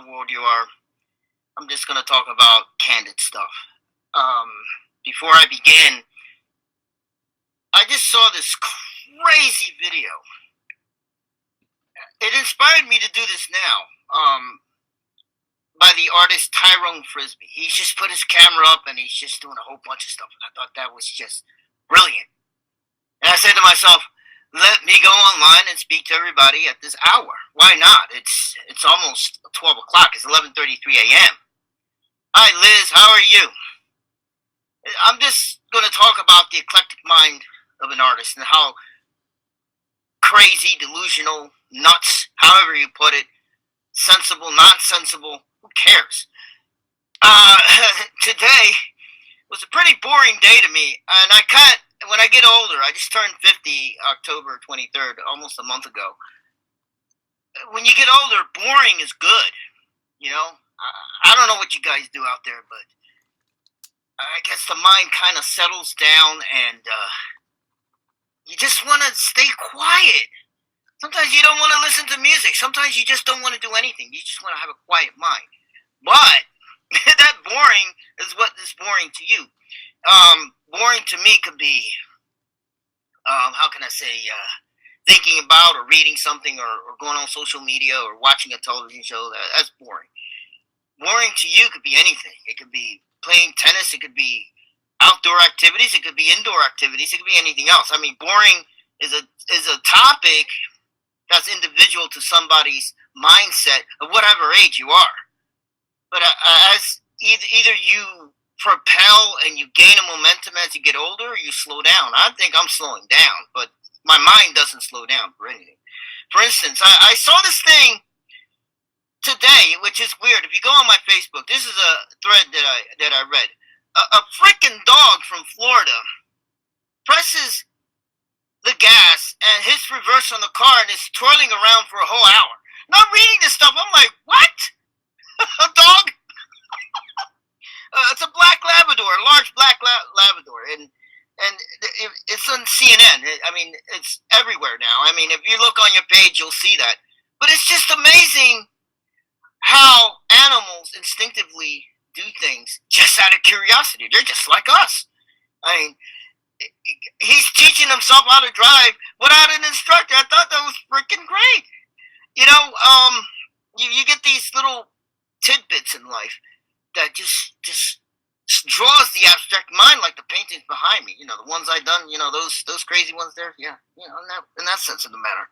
the world you are. I'm just going to talk about candid stuff. Before I begin, I just saw this crazy video. It inspired me to do this now. By the artist Tyrone Frisby. He's just put his camera up and he's just doing a whole bunch of stuff. And I thought that was just brilliant. And I said to myself, let me go online and speak to everybody at this hour. Why not? It's almost 12 o'clock. It's 11:33 a.m. Hi, Liz. How are you? I'm just going to talk about the eclectic mind of an artist and how crazy, delusional, nuts, however you put it, sensible, nonsensible, who cares? Today was a pretty boring day to me, and when I get older, I just turned 50 October 23rd, almost a month ago. When you get older, boring is good, you know? I don't know what you guys do out there, but I guess the mind kind of settles down, and you just want to stay quiet. Sometimes you don't want to listen to music. Sometimes you just don't want to do anything. You just want to have a quiet mind. But that boring is what is boring to you. Boring to me could be, how can I say, thinking about or reading something or going on social media or watching a television show. That's boring. Boring to you could be anything. It could be playing tennis. It could be outdoor activities. It could be indoor activities. It could be anything else. I mean, boring is a topic that's individual to somebody's mindset of whatever age you are. But as either you propel and you gain a momentum as you get older, or you slow down. I think I'm slowing down, but my mind doesn't slow down for anything. For instance, I saw this thing today, which is weird. If you go on my Facebook, this is a thread that I read. A freaking dog from Florida presses the gas and hits reverse on the car and is twirling around for a whole hour. Now I'm reading this stuff, I'm like, what? A dog? It's a black Labrador, a large black Labrador, and it's on CNN. I mean, it's everywhere now. I mean, if you look on your page, you'll see that. But it's just amazing how animals instinctively do things just out of curiosity. They're just like us. I mean, he's teaching himself how to drive without an instructor. I thought that was freaking great. You know, you get these little tidbits in life that just draws the abstract mind, like the paintings behind me. You know, the ones I done. You know, those crazy ones there. Yeah, you know, in that sense of the matter.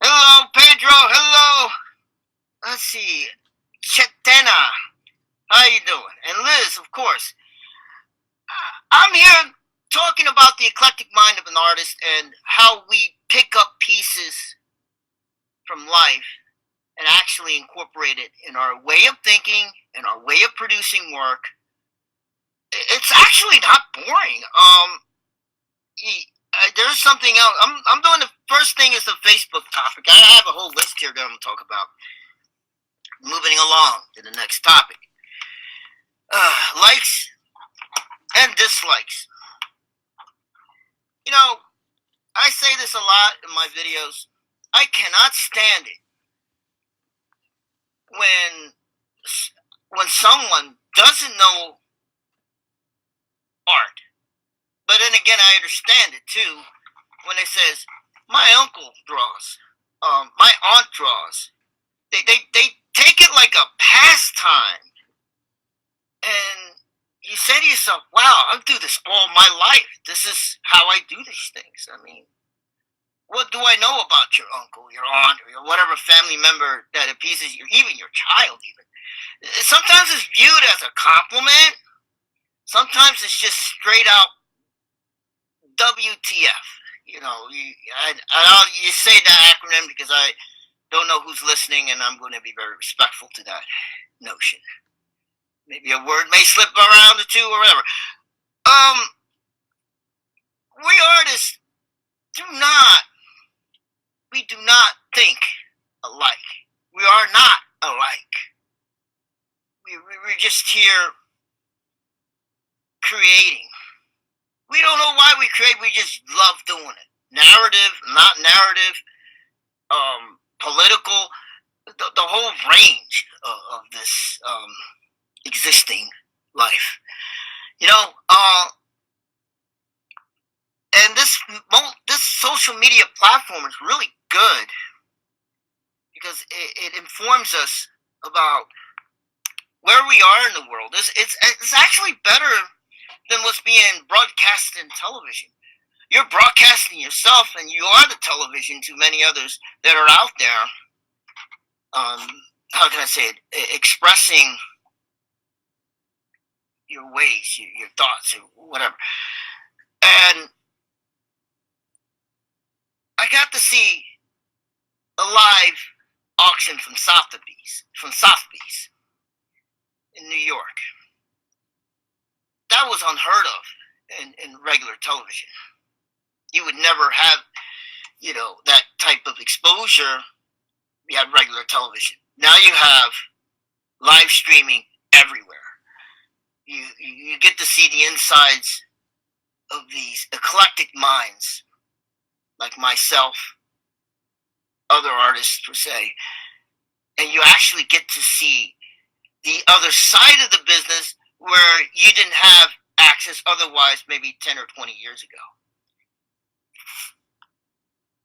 Hello, Pedro. Hello. Let's see, Chetena. How you doing? And Liz, of course. I'm here talking about the eclectic mind of an artist and how we pick up pieces from life and actually incorporate it in our way of thinking and our way of producing work. It's actually not boring. There's something else. I'm doing the first thing is the Facebook topic. I have a whole list here that I'm going to talk about. Moving along to the next topic. Likes and dislikes. You know, I say this a lot in my videos. I cannot stand it when someone doesn't know art. But then again, I understand it too when it says, my uncle draws, my aunt draws. They take it like a pastime. And you say to yourself, wow, I'll do this all my life. This is how I do these things. I mean, what do I know about your uncle, your aunt, or your whatever family member that appeases you, even your child even? Sometimes it's viewed as a compliment. Sometimes it's just straight out WTF. You know, you say that acronym because I don't know who's listening, and I'm going to be very respectful to that notion. Maybe a word may slip around or two or whatever. We artists we do not think alike. We are not alike. We're just here creating. We don't know why we create. We just love doing it. Narrative, not narrative, political. the whole range of this existing life. You know, and this social media platform is really good because it informs us about where we are in the world. It's actually better than what's being broadcasted in television. You're broadcasting yourself, and you are the television to many others that are out there. How can I say it? Expressing your ways, your thoughts, or whatever. And I got to see a live auction from Sotheby's in New York. That was unheard of in regular television. You would never have, that type of exposure. You had regular television. Now you have live streaming everywhere. You get to see the insides of these eclectic minds, like myself, other artists per se, and you actually get to see the other side of the business where you didn't have access otherwise maybe 10 or 20 years ago.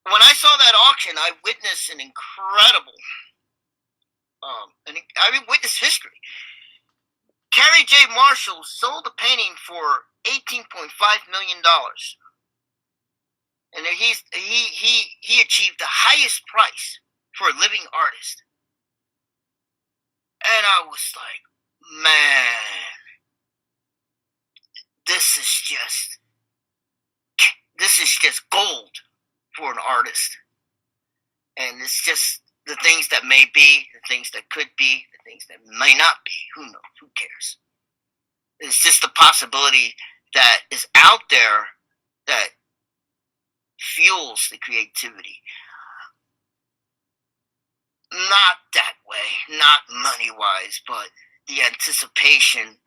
When I saw that auction, I witnessed an incredible, I witnessed history. Carrie J. Marshall sold the painting for $18.5 million. And he achieved the highest price for a living artist. And I was like, man, this is just gold for an artist. And it's just the things that may be, the things that could be, the things that may not be. Who knows? Who cares? It's just the possibility that is out there that fuels the creativity. Not that way, not money-wise, but the anticipation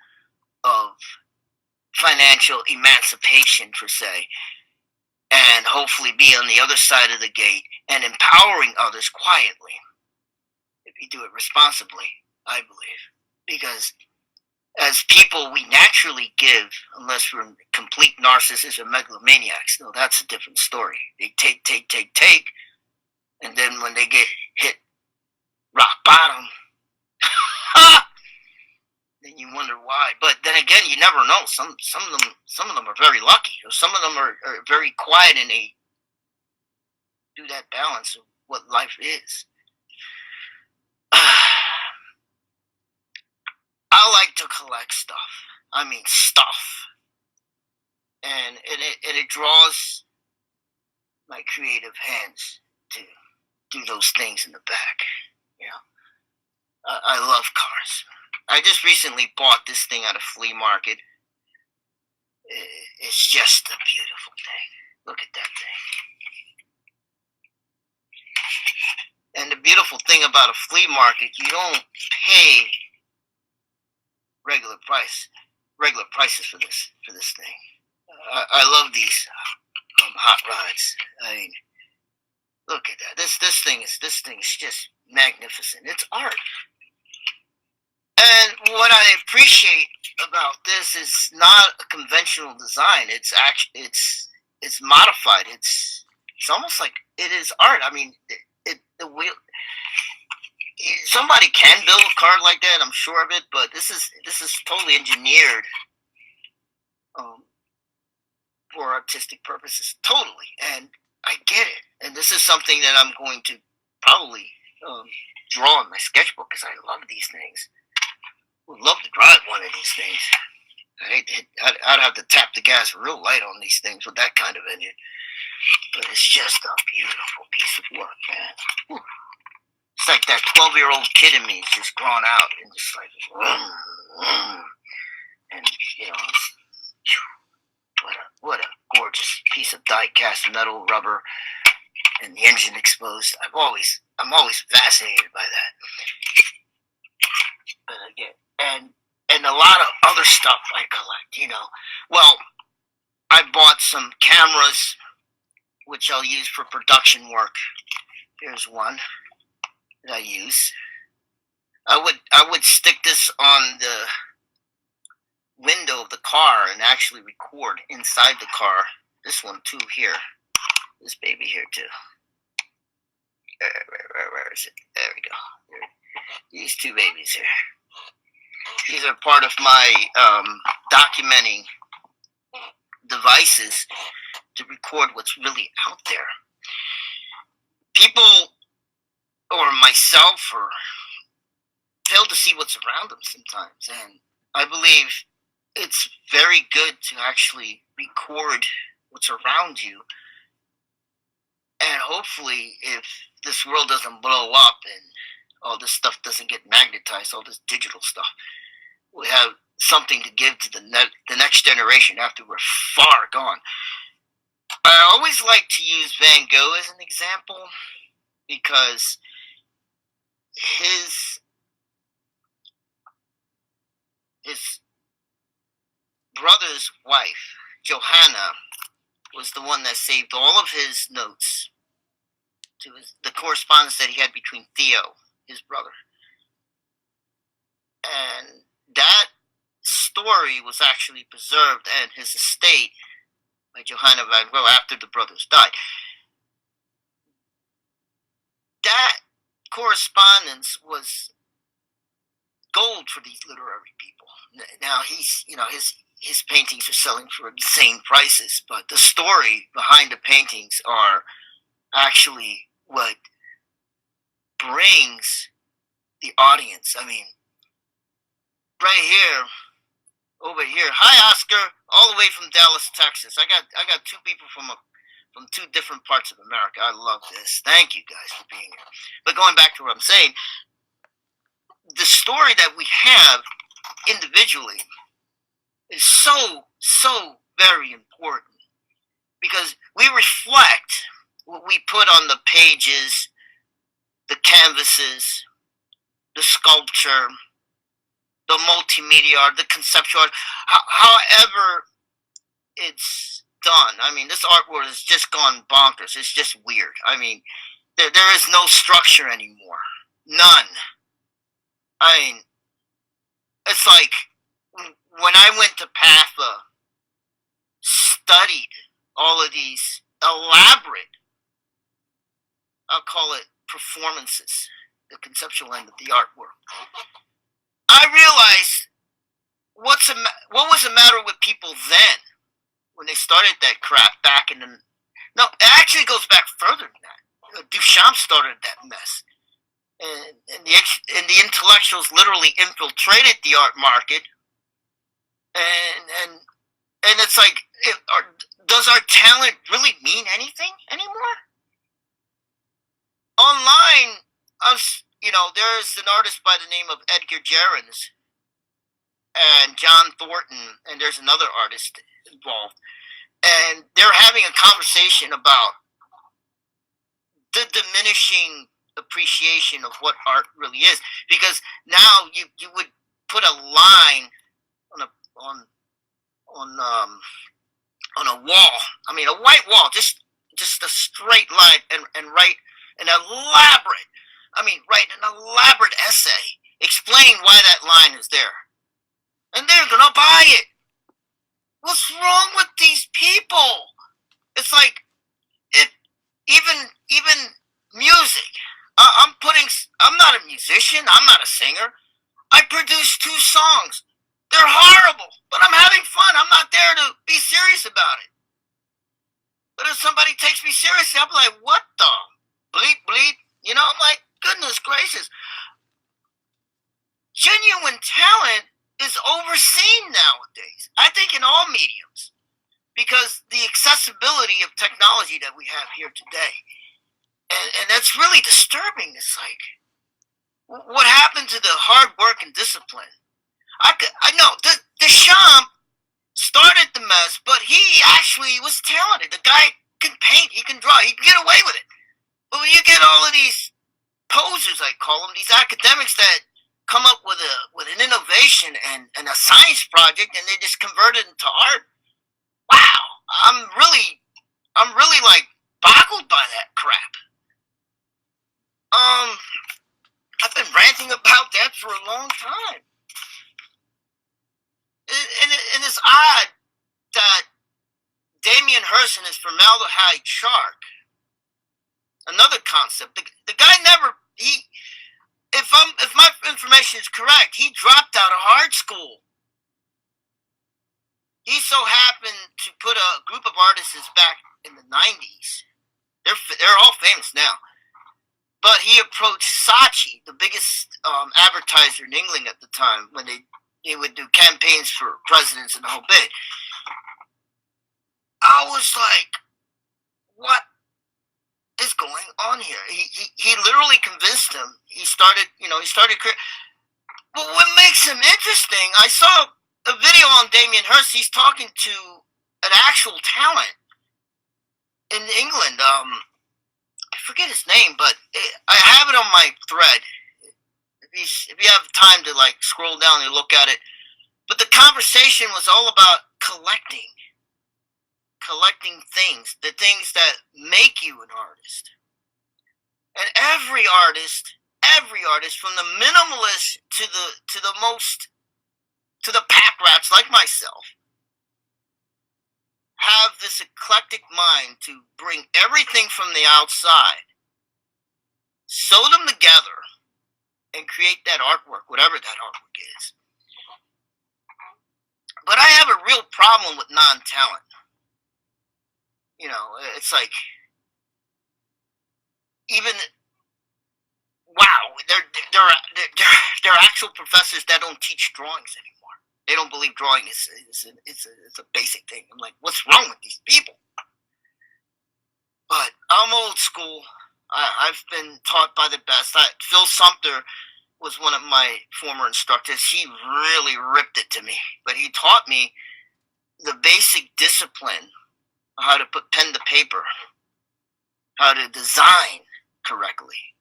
of financial emancipation, per se, and hopefully be on the other side of the gate and empowering others quietly, if you do it responsibly, I believe. Because as people, we naturally give, unless we're complete narcissists or megalomaniacs. No, that's a different story. They take, and then when they get hit rock bottom, then you wonder why. But then again, you never know. Some of them are very lucky, or some of them are very quiet, and they do that balance of what life is. I like to collect stuff. I mean, stuff, and it draws my creative hands to do those things in the back. I love cars. I just recently bought this thing at a flea market. It's just a beautiful thing. Look at that thing. And the beautiful thing about a flea market, you don't pay regular prices for this thing. I love these hot rods. I mean, look at that. This thing is just magnificent. It's art. And what I appreciate about this is not a conventional design. It's modified. It's almost like it is art. I mean, the wheel. Somebody can build a car like that, I'm sure of it, but this is totally engineered for artistic purposes, totally. And I get it. And this is something that I'm going to probably draw in my sketchbook because I love these things. Would love to drive one of these things. I'd have to tap the gas real light on these things with that kind of engine. But it's just a beautiful piece of work, man. Whew. It's like that 12-year-old kid in me is just drawn out and just like, and what a gorgeous piece of die-cast metal, rubber, and the engine exposed. I'm always fascinated by that. But again, and a lot of other stuff I collect. Well, I bought some cameras, which I'll use for production work. Here's one. that I use. I would stick this on the window of the car and actually record inside the car. This one too here. This baby here too. Where is it? There we go. These two babies here. These are part of my documenting devices to record what's really out there. People or myself or fail to see what's around them sometimes, and I believe it's very good to actually record what's around you, and hopefully if this world doesn't blow up and all this stuff doesn't get magnetized, all this digital stuff, we have something to give to the next generation after we're far gone. I always like to use Van Gogh as an example because his brother's wife, Johanna, was the one that saved all of his notes to the correspondence that he had between Theo, his brother. And that story was actually preserved and his estate by Johanna Van Gogh after the brothers died. That correspondence was gold for these literary people. Now his paintings are selling for insane prices, but the story behind the paintings are actually what brings the audience. I mean, right here, over here. Hi, Oscar, all the way from Dallas, Texas. I got two people from two different parts of America. I love this. Thank you guys for being here. But going back to what I'm saying, the story that we have individually is so very important because we reflect what we put on the pages, the canvases, the sculpture, the multimedia art, the conceptual art, however it's done. I mean, this art world has just gone bonkers. It's just weird. I mean, there is no structure anymore. None. I mean, it's like when I went to PAFA, studied all of these elaborate, I'll call it performances, the conceptual end of the art world, I realized what was the matter with people then when they started that crap back in the... No, it actually goes back further than that. Duchamp started that mess. And the intellectuals literally infiltrated the art market. And it's like, does our talent really mean anything anymore? Online, there's an artist by the name of Edgar Jerins and John Thornton, and there's another artist involved. And they're having a conversation about the diminishing appreciation of what art really is. Because now you would put a line on a wall. I mean, a white wall, just a straight line, and write an elaborate essay explaining why that line is there. And they're gonna buy it. What's wrong with these people? It's like, even music. I'm not a musician. I'm not a singer. I produced 2 songs. They're horrible, but I'm having fun. I'm not there to be serious about it. But if somebody takes me seriously, I'm like, what the bleep bleep? I'm like, goodness gracious. Genuine talent is overseen nowadays, I think, in all mediums, because the accessibility of technology that we have here today. And that's really disturbing. It's like, what happened to the hard work and discipline? I know, Duchamp started the mess, but he actually was talented. The guy can paint, he can draw, he can get away with it. But when you get all of these posers, I call them, these academics that come up with an innovation and a science project, and they just convert it into art. Wow, I'm really like boggled by that crap. I've been ranting about that for a long time. And it's odd that Damien Hirst and his formaldehyde shark, another concept. The guy never, if my information is correct, he dropped out of art school. He so happened to put a group of artists back in the 90s. They're all famous now. But he approached Saatchi, the biggest advertiser in England at the time, when they would do campaigns for presidents and the whole bit. I was like, what is going on here? He literally convinced him. He started. But what makes him interesting, I saw a video on Damien Hirst. He's talking to an actual talent in England. I forget his name, but I have it on my thread. If you have time to like scroll down and look at it. But the conversation was all about collecting things, the things that make you an artist. And every artist, from the minimalist to the pack rats like myself, have this eclectic mind to bring everything from the outside, sew them together, and create that artwork, whatever that artwork is. But I have a real problem with non-talent. It's like, even, wow, there are actual professors that don't teach drawings anymore. They don't believe drawing is a basic thing. I'm like, what's wrong with these people? But I'm old school. I've been taught by the best. Phil Sumpter was one of my former instructors. He really ripped it to me. But he taught me the basic discipline of how to put pen to paper, how to design correctly,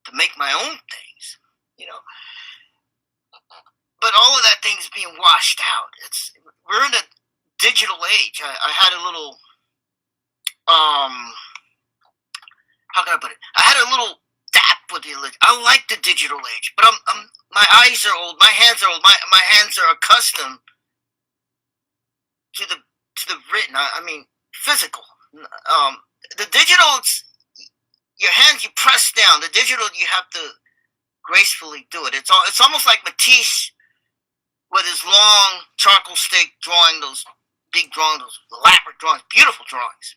to make my own things, But all of that thing is being washed out. We're in a digital age. I had a little, how can I put it? I had a little dap with the. I like the digital age, but my eyes are old, my hands are old, my hands are accustomed to the written. I mean, physical. The digital, your hands you press down. The digital, you have to gracefully do it. It's almost like Matisse with his long charcoal stick drawing those big drawings, those elaborate drawings, beautiful drawings.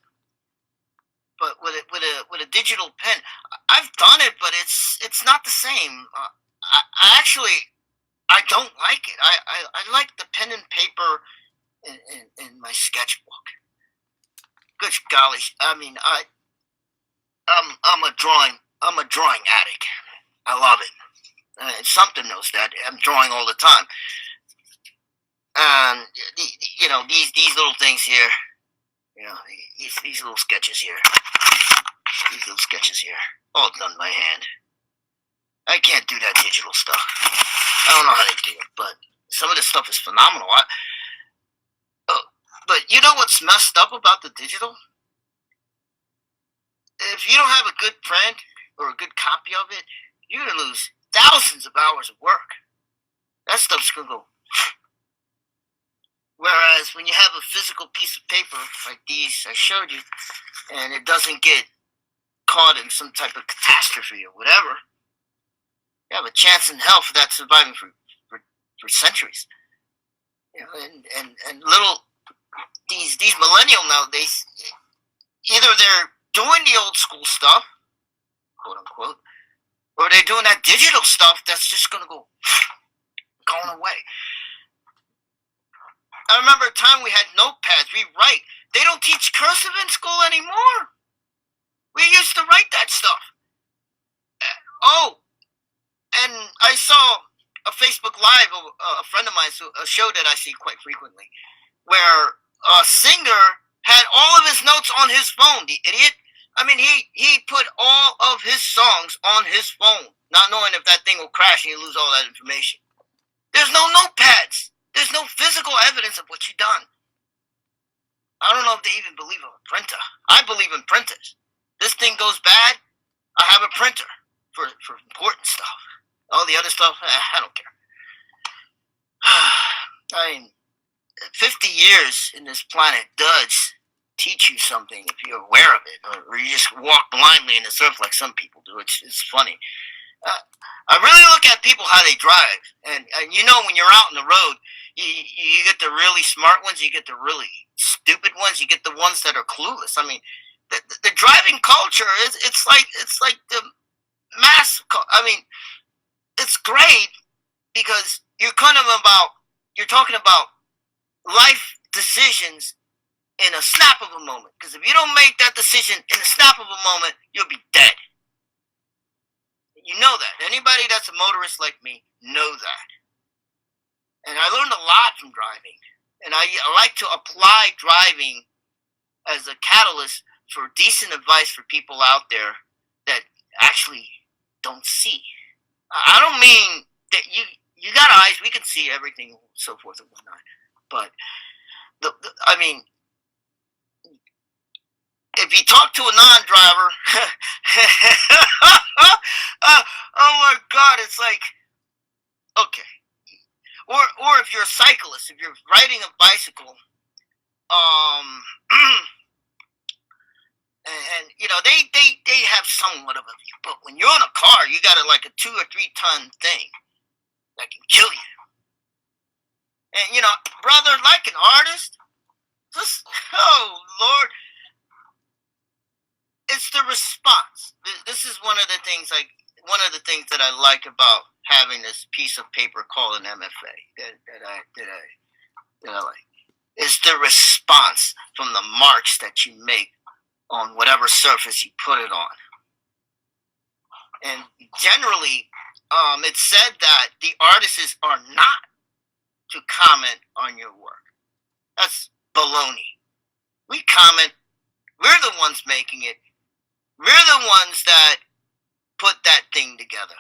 But with a digital pen, I've done it, but it's not the same. I don't like it. I like the pen and paper in my sketchbook. Good golly, I mean, I'm a drawing addict. I love it. And Sumpter knows that. I'm drawing all the time. And these little things here, these little sketches here, all done by hand. I can't do that digital stuff. I don't know how they do it, but some of this stuff is phenomenal. But you know what's messed up about the digital? If you don't have a good print or a good copy of it, you're going to lose thousands of hours of work. That stuff's going to go. Whereas when you have a physical piece of paper like these I showed you, and it doesn't get caught in some type of catastrophe or whatever, you have a chance in hell for that surviving for centuries. And little these millennial nowadays, either they're doing the old school stuff, quote unquote, or they're doing that digital stuff that's just going away. I remember a time we had notepads. We write. They don't teach cursive in school anymore. We used to write that stuff. And I saw a Facebook Live of a friend of mine, a show that I see quite frequently, where a singer had all of his notes on his phone, the idiot. I mean, he put all of his songs on his phone, not knowing if that thing will crash and you lose all that information. There's no notepads. There's no physical evidence of what you've done. I don't know if they even believe in a printer. I believe in printers. This thing goes bad, I have a printer for important stuff. All the other stuff, I don't care. I mean, 50 years in this planet does teach you something if you're aware of it, or you just walk blindly in the surf like some people do. It's funny. I really look at people how they drive, and you know, when you're out on the road, you get the really smart ones, you get the really stupid ones, you get the ones that are clueless. I mean, the driving culture it's like the mass. I mean, it's great because you're talking about life decisions in a snap of a moment. Because if you don't make that decision in a snap of a moment, you'll be dead. You know that. Anybody that's a motorist like me know that. And I learned a lot from driving. And I like to apply driving as a catalyst for decent advice for people out there that actually don't see. I don't mean that you got eyes, we can see everything, so forth and whatnot. But I mean, if you talk to a non-driver, oh my God, it's like, okay. Or if you're a cyclist, if you're riding a bicycle, and you know, they have somewhat of a view, but when you're in a car, you got like a 2 or 3 ton thing that can kill you. And you know, brother, like an artist, just, oh Lord, it's the response. This is one of the things that I like about having this piece of paper called an MFA that I like. It's the response from the marks that you make on whatever surface you put it on. And generally, it's said that the artists are not to comment on your work. That's baloney. We comment. We're the ones making it. We're the ones that put that thing together.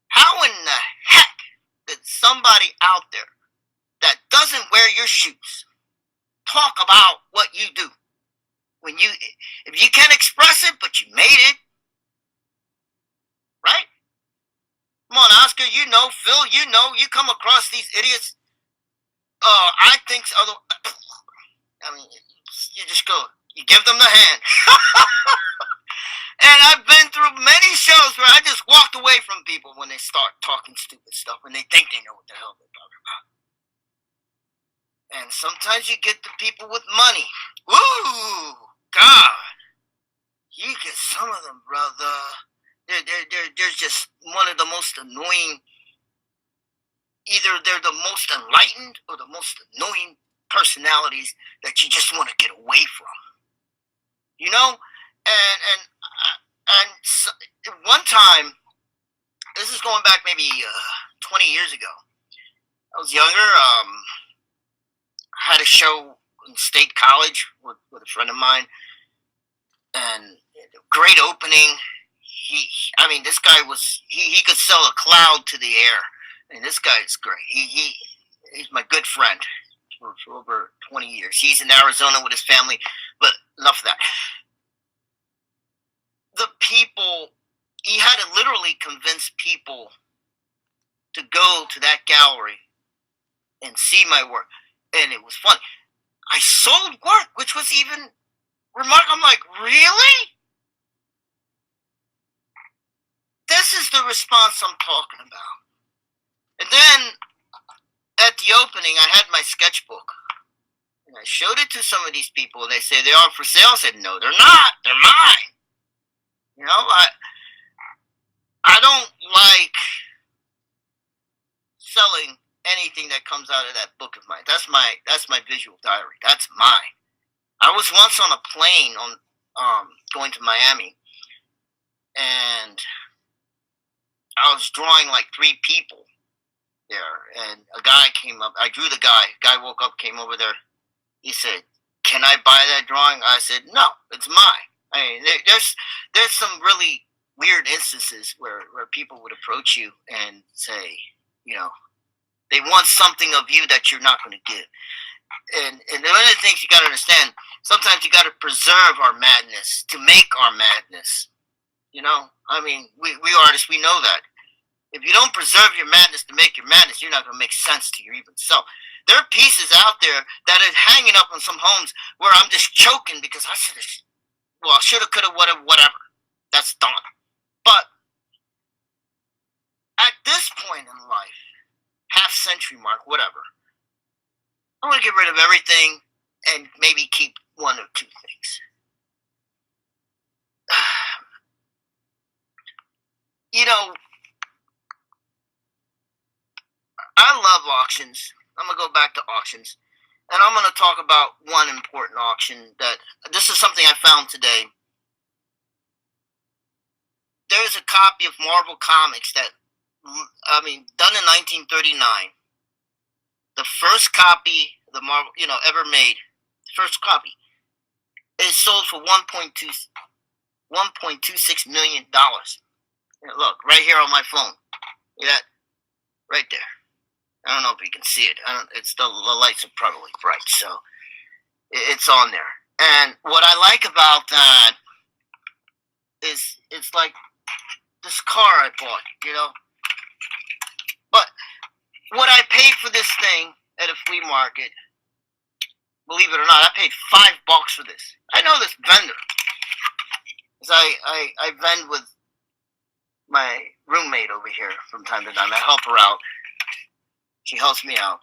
How in the heck did somebody out there that doesn't wear your shoes talk about what you do? If you can't express it, but you made it, right? Come on, Oscar, you know, Phil, you know, you come across these idiots. I think so. I mean, you just go, you give them the hand. And I've been through many shows where I just walked away from people when they start talking stupid stuff, when they think they know what the hell they're talking about. And sometimes you get the people with money. Ooh, God. You get some of them, brother. They're just one of the most annoying. Either they're the most enlightened or the most annoying personalities that you just want to get away from. You know? And so, one time, this is going back maybe 20 years ago. I was younger. I had a show in State College with a friend of mine, and great opening. This guy he could sell a cloud to the air. And this guy is great. He's my good friend for over 20 years. He's in Arizona with his family, but enough of that. The people, he had to literally convince people to go to that gallery and see my work. And it was fun. I sold work, which was even remarkable. I'm like, really? This is the response I'm talking about. And then at the opening, I had my sketchbook. And I showed it to some of these people. And they say, they are for sale. I said, no, they're not. They're mine. You know, I don't like selling anything that comes out of that book of mine. That's my visual diary. That's mine. I was once on a plane going to Miami, and I was drawing like 3 people there, and a guy came up. I drew the guy. Guy woke up, came over there. He said, "Can I buy that drawing?" I said, "No, it's mine." I mean, there's some really weird instances where people would approach you and say, you know, they want something of you that you're not going to give. And one of the things you got to understand, sometimes you got to preserve our madness to make our madness. You know, I mean, we artists, we know that. If you don't preserve your madness to make your madness, you're not going to make sense to your even self. There are pieces out there that are hanging up on some homes where I'm just choking because I should have, well, shoulda, coulda, whatever. That's done. But at this point in life, half century mark, whatever, I want to get rid of everything and maybe keep one or two things. You know, I love auctions. I'm going to go back to auctions. And I'm going to talk about one important auction that, this is something I found today. There's a copy of Marvel Comics that, done in 1939. The first copy the Marvel, ever made, first copy, is sold for $1.26 million. Look, right here on my phone. See that? Right there. I don't know if you can see it. The lights are probably bright, so it's on there. And what I like about that is it's like this car I bought, But what I paid for this thing at a flea market, believe it or not, I paid $5 for this. I know this vendor. Because I vend with my roommate over here from time to time. I help her out. She helps me out.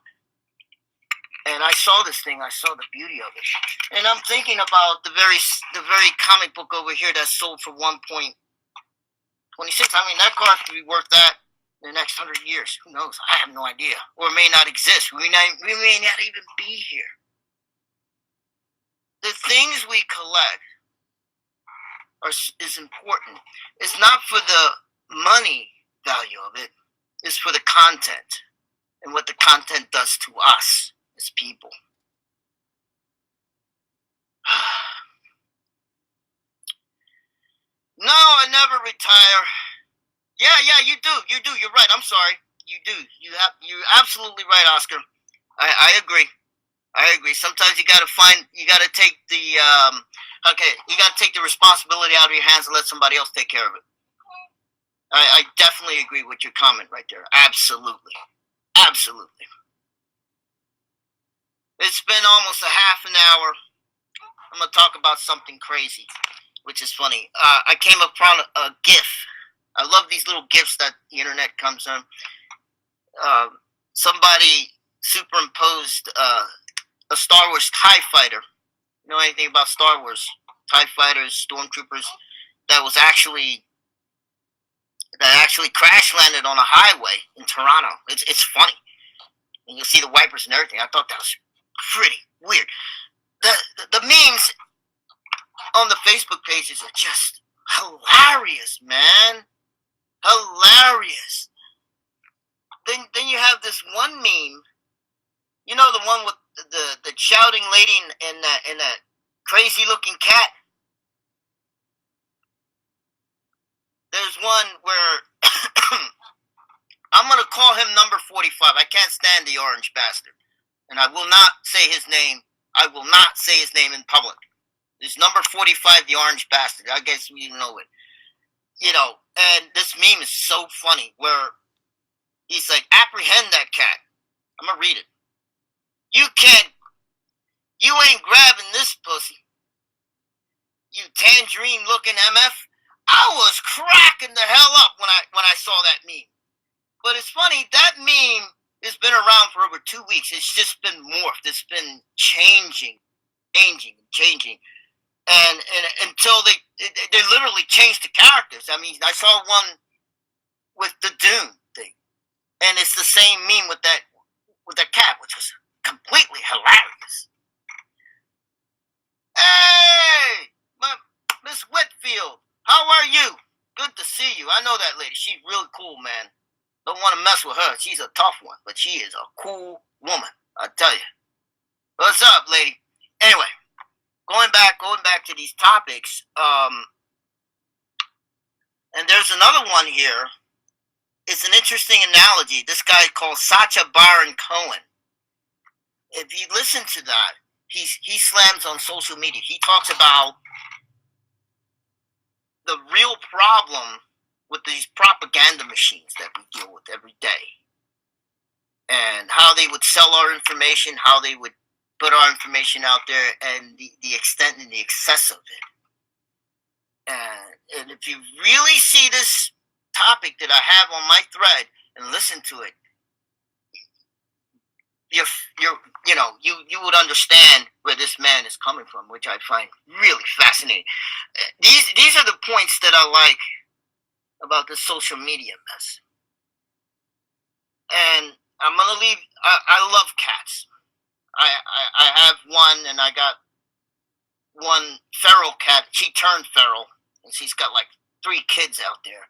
And I saw this thing. I saw the beauty of it. And I'm thinking about the very comic book over here that sold for $1.26. I mean, that car could be worth that in the next 100 years. Who knows? I have no idea. Or it may not exist. We may not even be here. The things we collect is important. It's not for the money value of it. It's for the content and what the content does to us as people. No, I never retire. Yeah, you do. You're right. I'm sorry. You do. You're absolutely right, Oscar. I agree. Sometimes you gotta take the you gotta take the responsibility out of your hands and let somebody else take care of it. I definitely agree with your comment right there. Absolutely. It's been almost a half an hour. I'm gonna talk about something crazy, which is funny. I came upon a GIF. I love these little GIFs that the internet comes on. Somebody superimposed a Star Wars TIE fighter. You know anything about Star Wars? TIE fighters, stormtroopers, that actually crash landed on a highway in Toronto. It's funny. And you'll see the wipers and everything. I thought that was pretty weird. The memes on the Facebook pages are just hilarious, man. Hilarious. Then you have this one meme. You know, the one with the shouting lady and that crazy looking cat? There's one where I'm going to call him number 45. I can't stand the orange bastard. And I will not say his name. I will not say his name in public. There's number 45, the orange bastard. I guess we know it. And this meme is so funny where he's like, apprehend that cat. I'm going to read it. You ain't grabbing this pussy. You tangerine looking MF. I was cracking the hell up when I saw that meme. But it's funny, that meme has been around for over 2 weeks. It's just been morphed. It's been changing. And until they literally changed the characters. I mean, I saw one with the Dune thing. And it's the same meme with that cat, which was completely hilarious. Hey, Miss Whitfield, how are you? Good to see you. I know that lady. She's really cool, man. Don't want to mess with her. She's a tough one, but she is a cool woman. I tell you. What's up, lady? Anyway, going back to these topics. And there's another one here. It's an interesting analogy. This guy called Sacha Baron Cohen. If you listen to that, he slams on social media. He talks about the real problem with these propaganda machines that we deal with every day, and how they would sell our information, how they would put our information out there, and the extent and the excess of it. And if you really see this topic that I have on my thread and listen to it, you would understand where this man is coming from, which I find really fascinating. These are the points that I like about the social media mess. And I'm gonna leave. I love cats. I have one, and I got one feral cat. She turned feral, and she's got like 3 kids out there.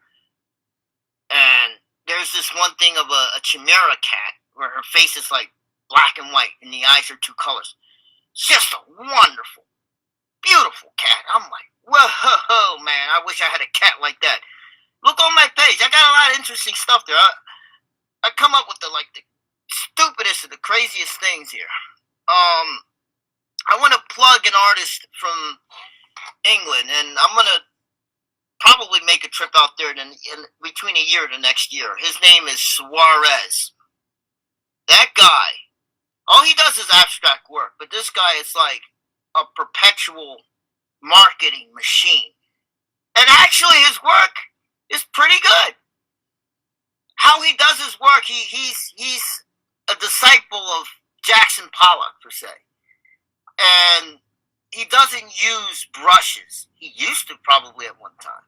And there's this one thing of a chimera cat where her face is like black and white, and the eyes are 2 colors. It's just a wonderful, beautiful cat. I'm like, whoa, man! I wish I had a cat like that. Look on my page. I got a lot of interesting stuff there. I come up with the stupidest and the craziest things here. I want to plug an artist from England, and I'm gonna probably make a trip out there in between a year to next year. His name is Swarez. That guy, all he does is abstract work, but this guy is like a perpetual marketing machine. And actually, his work is pretty good. How he does his work, he's a disciple of Jackson Pollock, per se. And he doesn't use brushes. He used to probably at one time.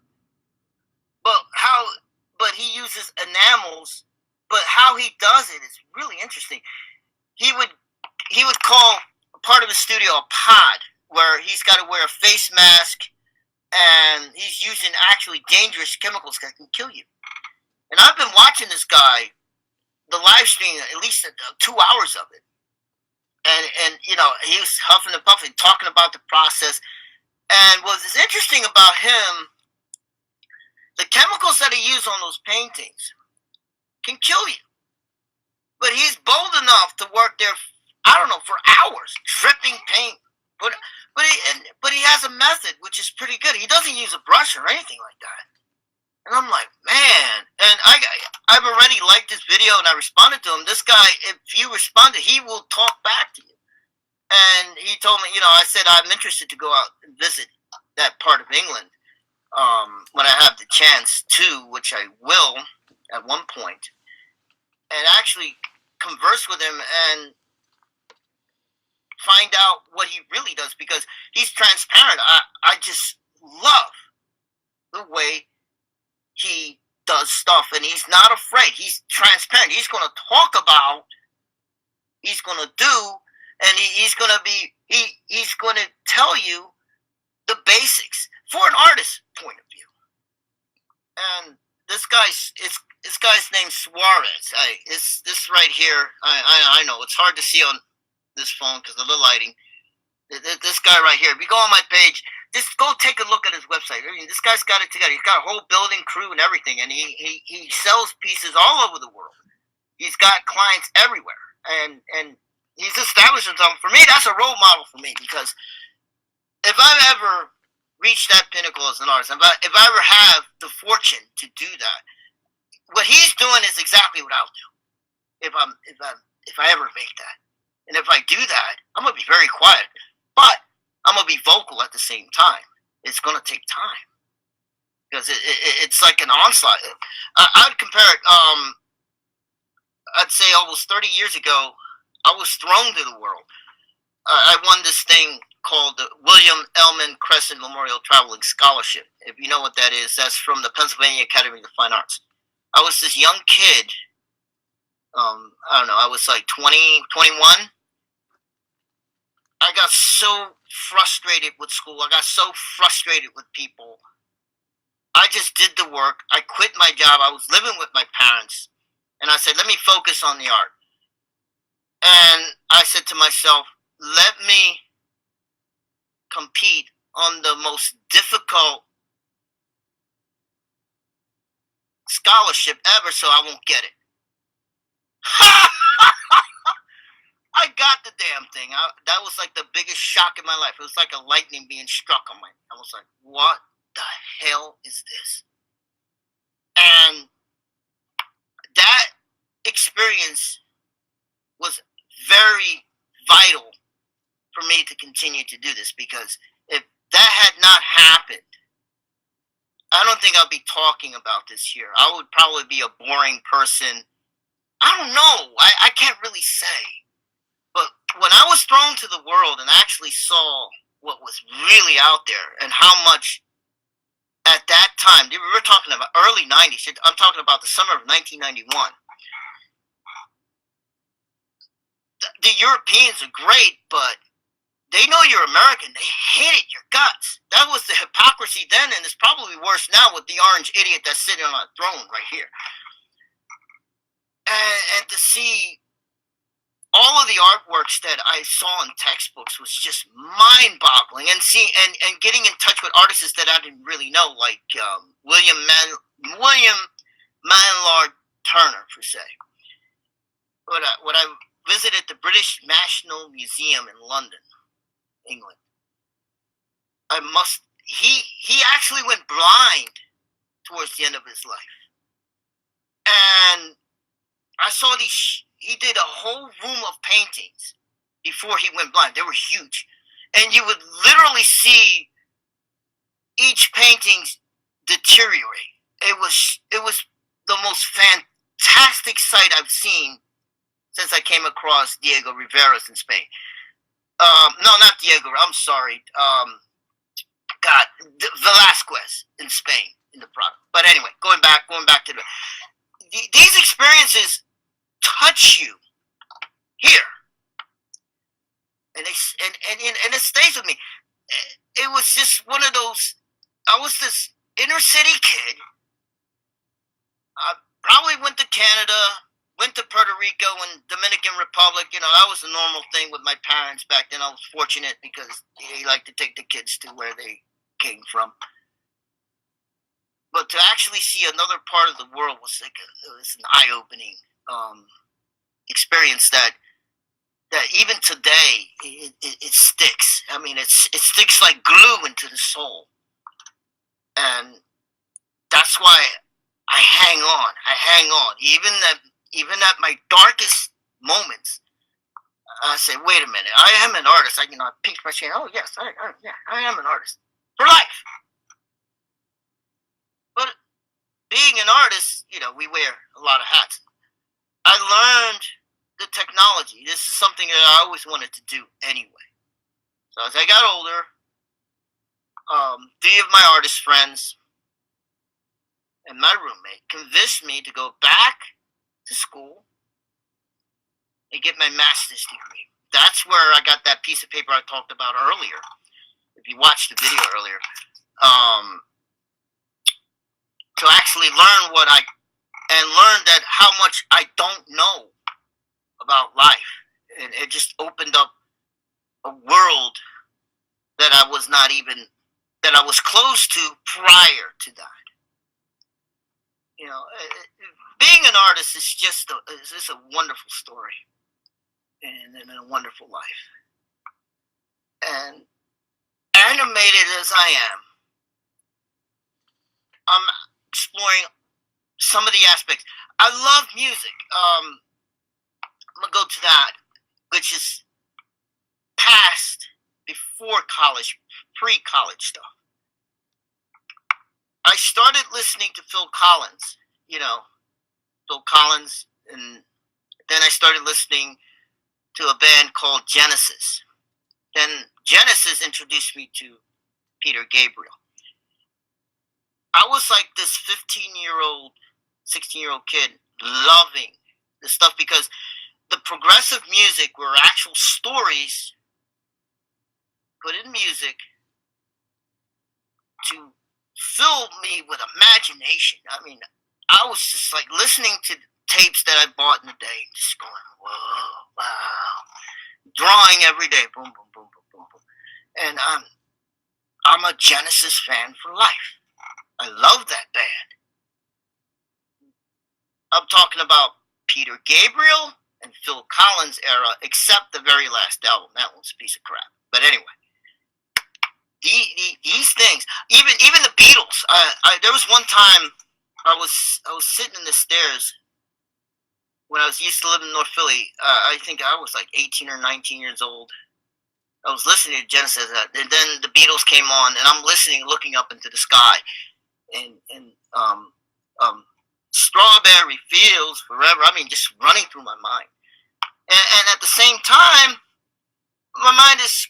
But he uses enamels, but how he does it is really interesting. He would call part of his studio a pod, where he's got to wear a face mask, and he's using actually dangerous chemicals that can kill you. And I've been watching this guy, the live stream, at least 2 hours of it. And he was huffing and puffing, talking about the process. And what was interesting about him, the chemicals that he used on those paintings can kill you. But he's bold enough to work there, I don't know, for hours, dripping paint. But he has a method, which is pretty good. He doesn't use a brush or anything like that. And I'm like, man. And I've already liked this video, and I responded to him. This guy, if you responded, he will talk back to you. And he told me, I said, I'm interested to go out and visit that part of England when I have the chance to, which I will at one point, and actually converse with him and find out what he really does, because he's transparent. I just love the way he does stuff, and he's not afraid. He's transparent. He's going to talk about, he's going to do, and he's going to tell you the basics for an artist's point of view. And this guy's name's Swarez. This right here. I know it's hard to see on this phone because of the lighting. This guy right here. If you go on my page, just go take a look at his website. I mean, this guy's got it together. He's got a whole building crew and everything, and he sells pieces all over the world. He's got clients everywhere, and he's established himself. For me, that's a role model for me, because if I've ever reached that pinnacle as an artist, if I ever have the fortune to do that, what he's doing is exactly what I'll do. If I ever make that, and if I do that, I'm gonna be very quiet, but I'm gonna be vocal at the same time. It's gonna take time, because it's like an onslaught. I'd compare it. I'd say almost 30 years ago, I was thrown to the world. I won this thing called the William Ellman Crescent Memorial Traveling Scholarship. If you know what that is, that's from the Pennsylvania Academy of Fine Arts. I was this young kid. I don't know. I was like 20, 21. I got so frustrated with school. I got so frustrated with people. I just did the work. I quit my job. I was living with my parents. And I said, let me focus on the art. And I said to myself, let me compete on the most difficult scholarship ever, so I won't get it. I got the damn thing. That was like the biggest shock in my life. It was like a lightning being struck on my. I was like, what the hell is this? And that experience was very vital for me to continue to do this, because if that had not happened, I don't think I'll be talking about this here. I would probably be a boring person. I don't know. I can't really say. But when I was thrown to the world and actually saw what was really out there and how much at that time, we were talking about early 90s. I'm talking about the summer of 1991. The Europeans are great, but they know you're American. They hated your guts. That was the hypocrisy then, and it's probably worse now with the orange idiot that's sitting on a throne right here. And to see all of the artworks that I saw in textbooks was just mind-boggling. And getting in touch with artists that I didn't really know, like William Maynard Turner, per se. When I visited the British National Museum in London, England, he actually went blind towards the end of his life. And I saw he did a whole room of paintings before he went blind. They were huge. And you would literally see each painting deteriorate. It was the most fantastic sight I've seen since I came across Diego Rivera's in Spain. No, not Diego. I'm sorry. Velasquez in Spain in the Prado. But anyway, going back to these experiences touch you here, and it stays with me. It was just one of those. I was this inner city kid. I probably went to Canada, went to Puerto Rico and Dominican Republic. You know, that was a normal thing with my parents back then. I was fortunate because they liked to take the kids to where they came from. But to actually see another part of the world was like it was an eye-opening experience that even today it sticks. I mean, it sticks like glue into the soul, and that's why I hang on. Even at my darkest moments, I say, wait a minute, I am an artist. I pinch my chin. Oh yes, I am an artist for life. But being an artist, we wear a lot of hats. I learned the technology. This is something that I always wanted to do anyway. So as I got older, 3 of my artist friends and my roommate convinced me to go back to school and get my master's degree. That's where I got that piece of paper I talked about earlier. If you watched the video earlier, to actually learn learn that how much I don't know about life, and it just opened up a world that I was close to prior to that. Being an artist is just a wonderful story and a wonderful life. And animated as I am, I'm exploring some of the aspects. I love music. I'm going to go to that, which is past, before college, pre-college stuff. I started listening to Phil Collins, and then I started listening to a band called Genesis. Then Genesis introduced me to Peter Gabriel. I was like this 15-year-old, 16-year-old kid loving this stuff because the progressive music were actual stories put in music to fill me with imagination. I mean, I was just like listening to tapes that I bought in the day, just going, whoa, wow. Drawing every day, boom, boom, boom, boom, boom, boom. And I'm a Genesis fan for life. I love that band. I'm talking about Peter Gabriel and Phil Collins era, except the very last album. That one's a piece of crap. But anyway, these things, even the Beatles. There was one time I was sitting in the stairs when I was used to live in North Philly. I think I was like 18 or 19 years old. I was listening to Genesis, and then the Beatles came on, and I'm listening, looking up into the sky, and Strawberry Fields Forever. I mean, just running through my mind, and at the same time, my mind is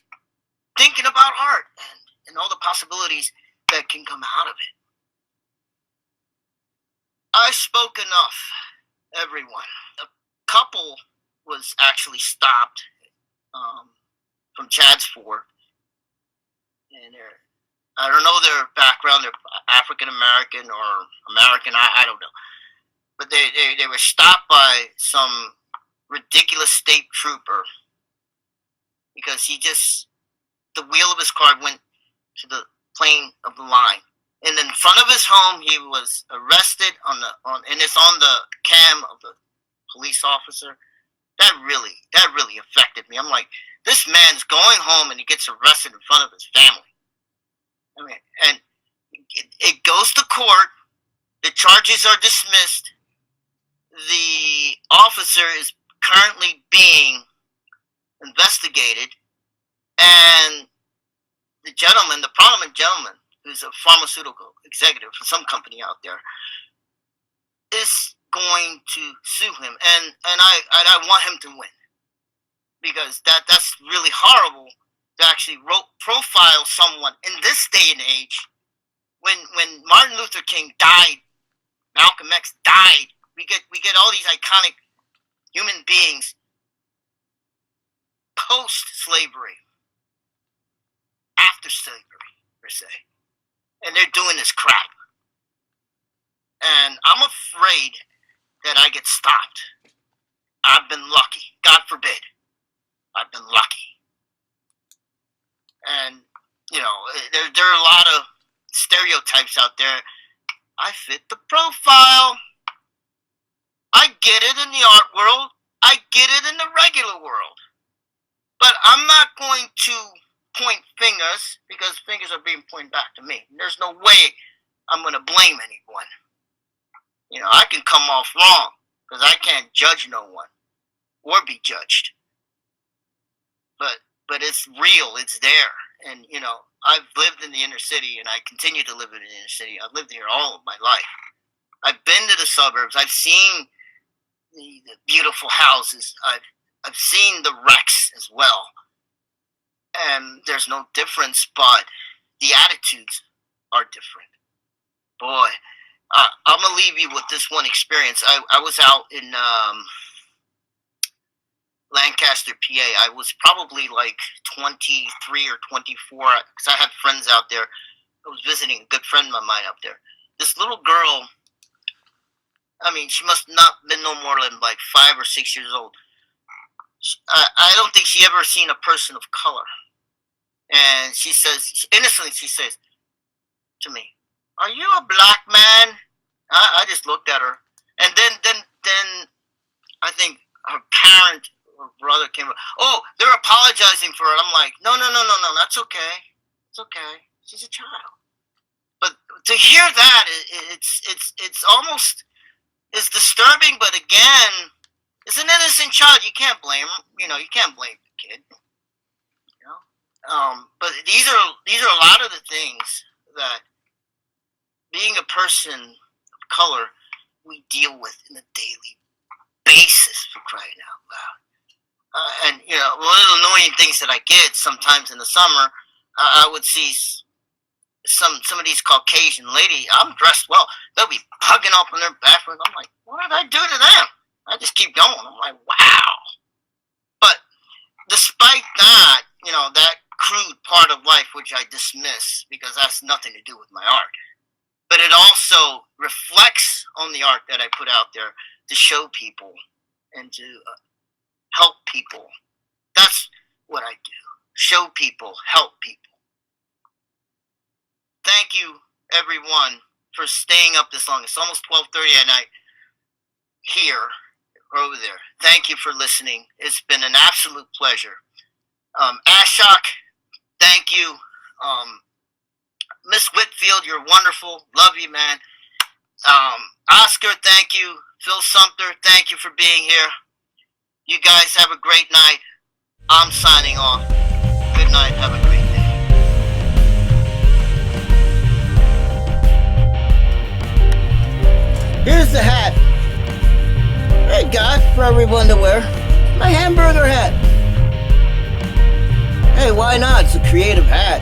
thinking about art and all the possibilities that can come out of it. I spoke enough, everyone. A couple was actually stopped from Chad's Ford, and I don't know their background. They're African American or American. I don't know, but they were stopped by some ridiculous state trooper because the wheel of his car went to the plane of the line, and in front of his home he was arrested and it's on the cam of the police officer. That really affected me. I'm like, this man's going home and he gets arrested in front of his family. I mean, and it goes to court. The charges are dismissed. The officer is currently being investigated, and the prominent gentleman, who's a pharmaceutical executive for some company out there, is going to sue him, and I want him to win, because that's really horrible to actually profile someone in this day and age. When Martin Luther King died, Malcolm X died. We get all these iconic human beings post slavery, after slavery per se, and they're doing this crap. And I'm afraid that I get stopped. I've been lucky. God forbid. I've been lucky. And, there are a lot of stereotypes out there. I fit the profile. I get it in the art world. I get it in the regular world. But I'm not going to point fingers, because fingers are being pointed back to me. There's no way I'm going to blame anyone. I can come off wrong because I can't judge no one or be judged. But it's real. It's there. And, I've lived in the inner city, and I continue to live in the inner city. I've lived here all of my life. I've been to the suburbs. I've seen the beautiful houses. I've seen the wrecks as well. And there's no difference, but the attitudes are different. Boy, I'm going to leave you with this one experience. I was out in Lancaster, PA. I was probably like 23 or 24, because I had friends out there. I was visiting a good friend of mine up there. This little girl, she must not been no more than like 5 or 6 years old. I don't think she ever seen a person of color. And she says, innocently, to me, "Are you a black man?" I just looked at her, and then I think her parent or brother came up. Oh, they're apologizing for it. I'm like, no, that's okay. It's okay. She's a child. But to hear that, it's almost, it's disturbing. But again, it's an innocent child. You can't blame him. You can't blame the kid. But these are a lot of the things that, being a person of color, we deal with on a daily basis, for crying out loud. And one of the annoying things that I get sometimes in the summer, I would see some of these Caucasian ladies. I'm dressed well. They'll be hugging up on their bathroom. I'm like, what did I do to them? I just keep going. I'm like, wow. But despite that, that crude part of life, which I dismiss because that's nothing to do with my art, but it also reflects on the art that I put out there to show people and to help people. That's what I do. Show people, help people. Thank you, everyone, for staying up this long. It's almost 12:30 at night here or over there. Thank you for listening. It's been an absolute pleasure. Ashok, thank you. Miss Whitfield, you're wonderful. Love you, man. Oscar, thank you. Phil Sumpter, thank you for being here. You guys have a great night. I'm signing off. Good night. Have a great day. Here's the hat. I got for everyone to wear. My hamburger hat. Hey, why not? It's a creative hat.